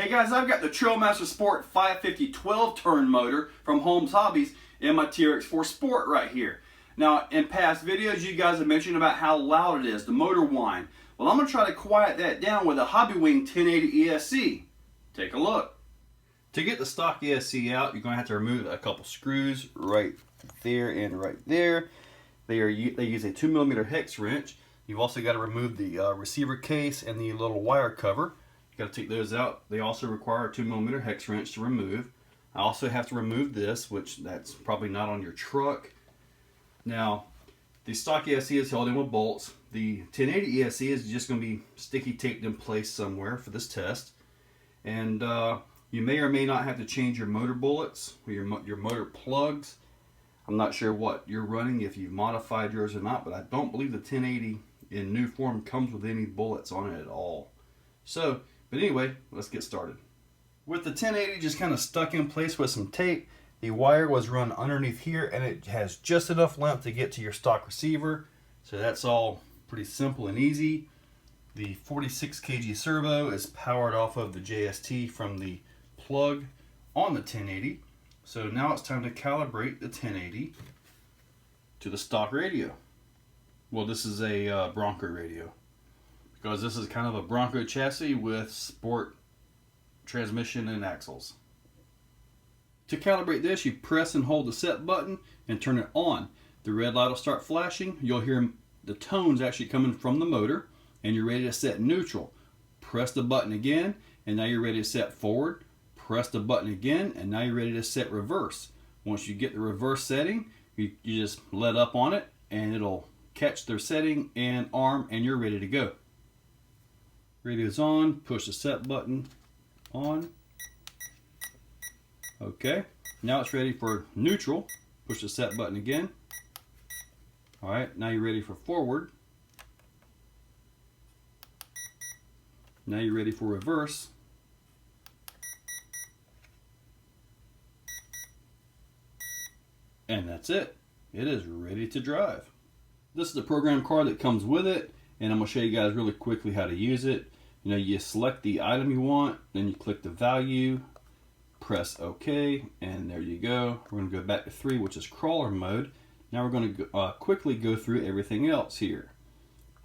Hey guys, I've got the Trailmaster Sport 550 12-turn motor from Holmes Hobbies and my TRX4 Sport right here. Now, in past videos, you guys have mentioned about how loud it is, the motor whine. Well, I'm going to try to quiet that down with a Hobbywing 1080 ESC. Take a look. To get the stock ESC out, you're going to have to remove a couple screws right there and right there. They use a 2mm hex wrench. You've also got to remove the receiver case and the little wire cover. You got to take those out. They also require a 2mm hex wrench to remove. I also have to remove this, which that's probably not on your truck. Now, the stock ESC is held in with bolts. The 1080 ESC is just going to be sticky taped in place somewhere for this test. And you may or may not have to change your motor bullets or your motor plugs. I'm not sure what you're running, if you've modified yours or not, but I don't believe the 1080 in new form comes with any bullets on it at all. So, but anyway, let's get started. With the 1080 just kind of stuck in place with some tape, the wire was run underneath here and it has just enough length to get to your stock receiver. So that's all pretty simple and easy. The 46 kg servo is powered off of the JST from the plug on the 1080. So now it's time to calibrate the 1080 to the stock radio. Well, this is a Bronco radio, because this is kind of a Bronco chassis with sport transmission and axles. To calibrate this, you press and hold the set button and turn it on. The red light will start flashing. You'll hear the tones actually coming from the motor, and you're ready to set neutral. Press the button again, and now you're ready to set forward. Press the button again, and now you're ready to set reverse. Once you get the reverse setting, you just let up on it, and it'll catch their setting and arm, and you're ready to go. Radio's on. Push the set button on. Okay, now it's ready for neutral. Push the set button again. Alright, now you're ready for forward. Now you're ready for reverse. And that's it. It is ready to drive. This is the program card that comes with it, and I'm going to show you guys really quickly how to use it. You know, you select the item you want, then you click the value, press OK, and there you go. We're going to go back to 3, which is crawler mode. Now we're going to quickly go through everything else here.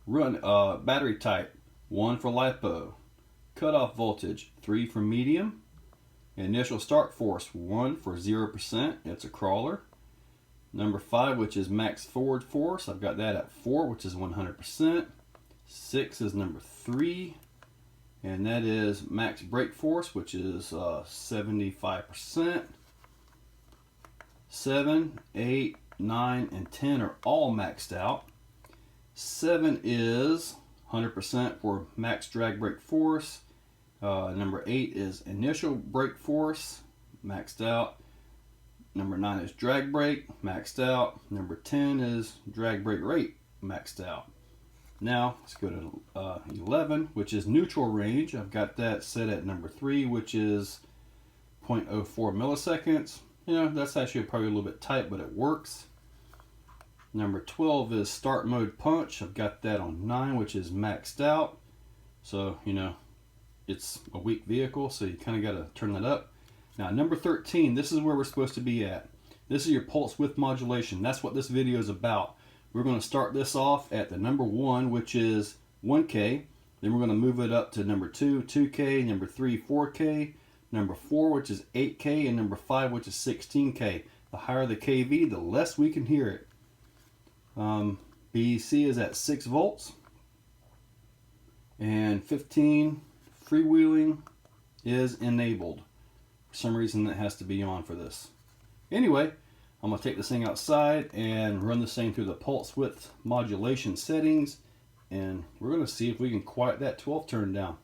Run battery type, 1 for LiPo. Cutoff voltage, 3 for medium. Initial start force, 1 for 0%. It's a crawler. Number 5, which is max forward force. I've got that at 4, which is 100%. 6 is number 3. And that is max brake force, which is 75%. 7, 8, 9, and 10 are all maxed out. 7 is 100% for max drag brake force. Number 8 is initial brake force, maxed out. Number 9 is drag brake, maxed out. Number 10 is drag brake rate, maxed out. Now let's go to 11, which is neutral range. I've got that set at number 3, which is 0.04 milliseconds. You know, that's actually probably a little bit tight, but it works. Number 12 is start mode punch. I've got that on 9, which is maxed out. So, you know, it's a weak vehicle, so you kind of got to turn that up. Now, number 13, this is where we're supposed to be at. This is your pulse width modulation. That's what this video is about. We're going to start this off at the number 1, which is 1K. Then we're going to move it up to number 2, 2K, number 3, 4K, number 4, which is 8K, and number 5, which is 16K. The higher the kV, the less we can hear it. BEC is at 6 volts. And 15, freewheeling is enabled. For some reason that has to be on for this. Anyway, I'm going to take this thing outside and run this thing through the pulse width modulation settings, and we're going to see if we can quiet that 12 turn down.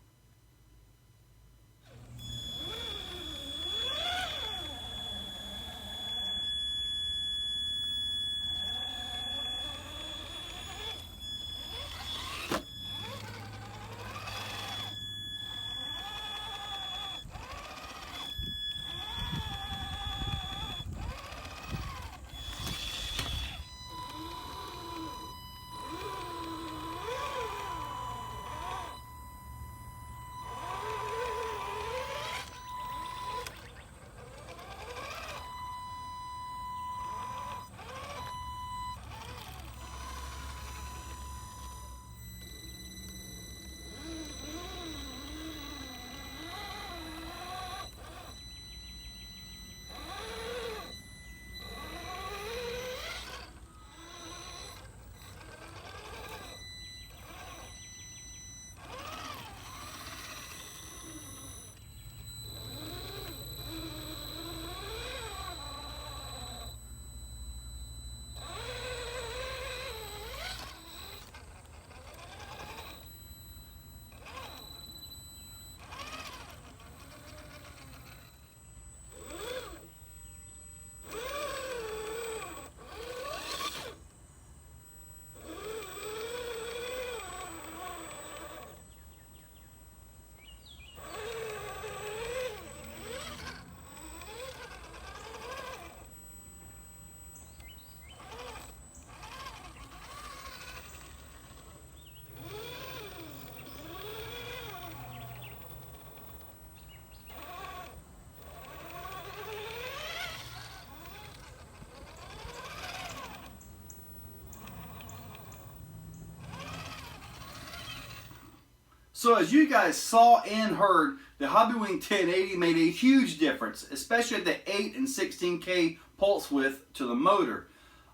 So as you guys saw and heard, the Hobbywing 1080 made a huge difference, especially at the 8 and 16K pulse width to the motor.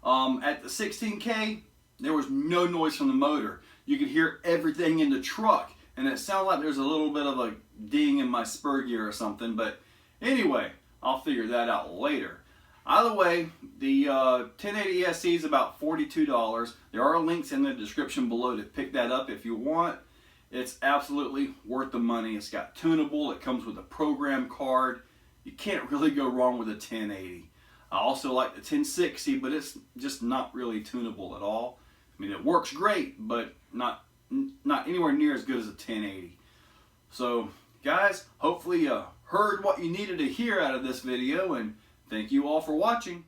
At the 16K, there was no noise from the motor. You could hear everything in the truck, and it sounded like there's a little bit of a ding in my spur gear or something, but anyway, I'll figure that out later. Either way, the 1080 SE is about $42. There are links in the description below to pick that up if you want. It's absolutely worth the money. It's got tunable, it comes with a program card. You can't really go wrong with a 1080. I also like the 1060, but it's just not really tunable at all. I mean, it works great, but not anywhere near as good as a 1080. So, guys, hopefully you heard what you needed to hear out of this video, and thank you all for watching.